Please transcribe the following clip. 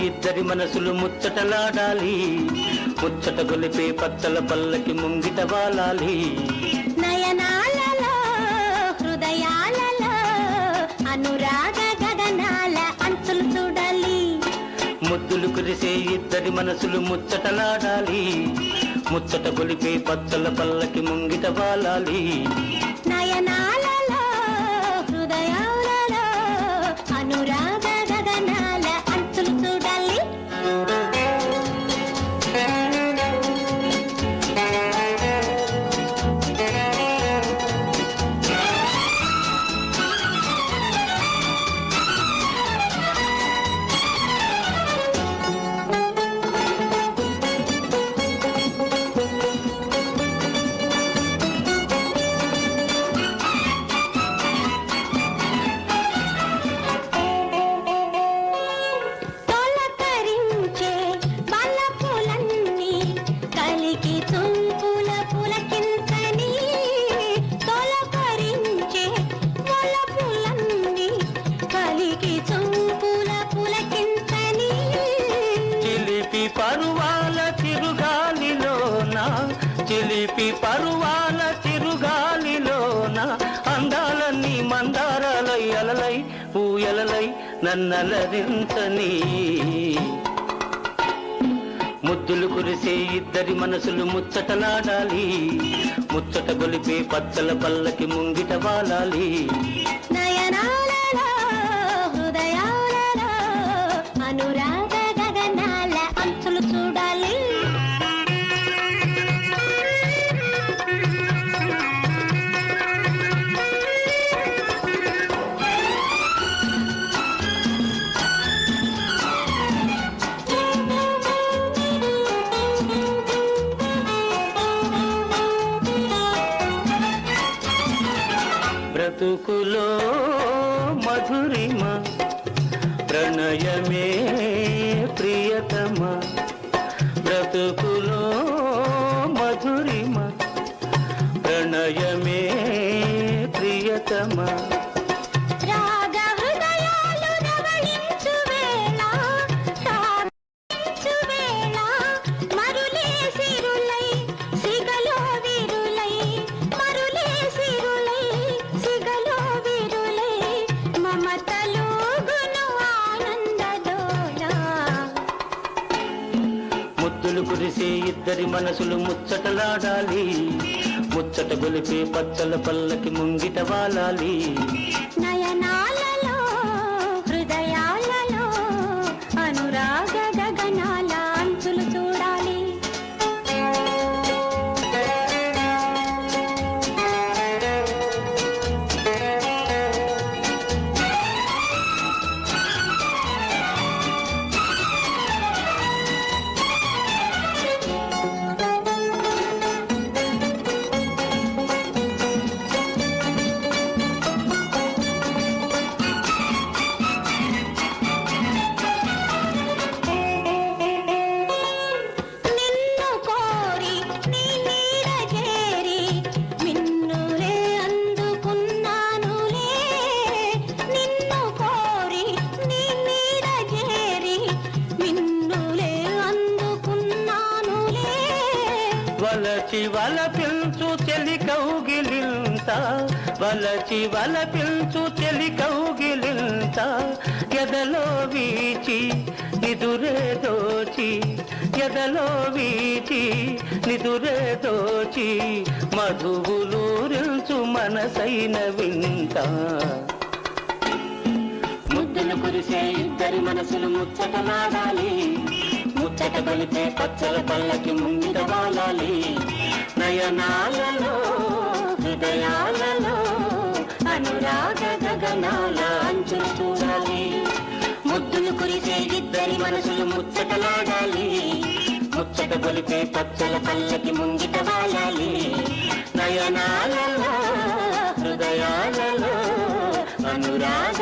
ఇద్దరి మనసులు ముచ్చటలాడాలి, ముచ్చట గొలిపే పచ్చల పల్లకి ముంగిట వాలాలి. నయనాలలో హృదయాలలో అనురాగ గగనాల అంచులు చూడాలి. ముద్దులు కురిసే ఇద్దరి మనసులు ముచ్చటలాడాలి, ముచ్చట గొలిపే పచ్చల పల్లకి ముంగిట వాలాలి. నయనాలలో హృదయాలలో అనురాగ గగనాల అంచులు చూడాలి. పరువాల చిరుగాలిలోన చిలిపి పరువాల చిరుగాలిలోన అందాలన్నీ మందారాలై అలలై ఊయలలై నన్నలరించని. ముద్దులు కురిసే ఇద్దరి మనసులు ముచ్చటలాడాలి, ముచ్చట గొలిపే పచ్చల పల్లకి ముంగిట వాలాలి. నయనాలలో హృదయాలలో అనురాగ గగనాల అంచులు చూడాలి. బ్రతుకులో మధురిమ ప్రణయమే ప్రియతమ, బ్రతుకులో మధురిమ ప్రణయమే ప్రియతమ. రాగ హృదయాలు రవళించు వేళ తాగించు వేళ మరులే సిరులై సిగలో విరులై మరులే సిరులై సిగలో విరులై మమతలో గును ఆనందలోల. ముద్దులు కురిసే ఇద్దరి మనసులు ముచ్చటలాడాలి, ముచ్చట గొలిపే పచ్చల పల్లకి ముంగిట వాలాలి. నయనాలలో హృదయాలలో అనురాగ గగనాల అంచులు చూడాలి. నిన్ను కోరి నీ నీడ చేరి మిన్నులే అందుకున్నానులే. నిన్ను కోరి నీ నీడ చేరి మిన్నులే అందుకున్నానులే. వలచి వలపించు చెలి కౌగిలింత, వలచి వలపించు చెలి కౌగిలింత ఎదలో వీచి నిదురే దోచి, ఎదలో వీచి నిదురే దోచి మధువులూరించు మనసైన వింత. ముద్దులు కురిసే ఇద్దరి మనసులు ముచ్చటలాడాలి, ముచ్చట గొలిపే పచ్చల పల్లకి ముంగిట వాలాలి. నయనాలలో హృదయాలలో అనురాగ గగనాల అంచులు చూడాలి. ముద్దులు కురిసే ఇద్దరి మనసులు ముచ్చటలాడాలి, ముచ్చట గొలిపే పచ్చల పల్లకి ముంగిట వాలాలి. నయనాలలో హృదయాలలో అనురాగ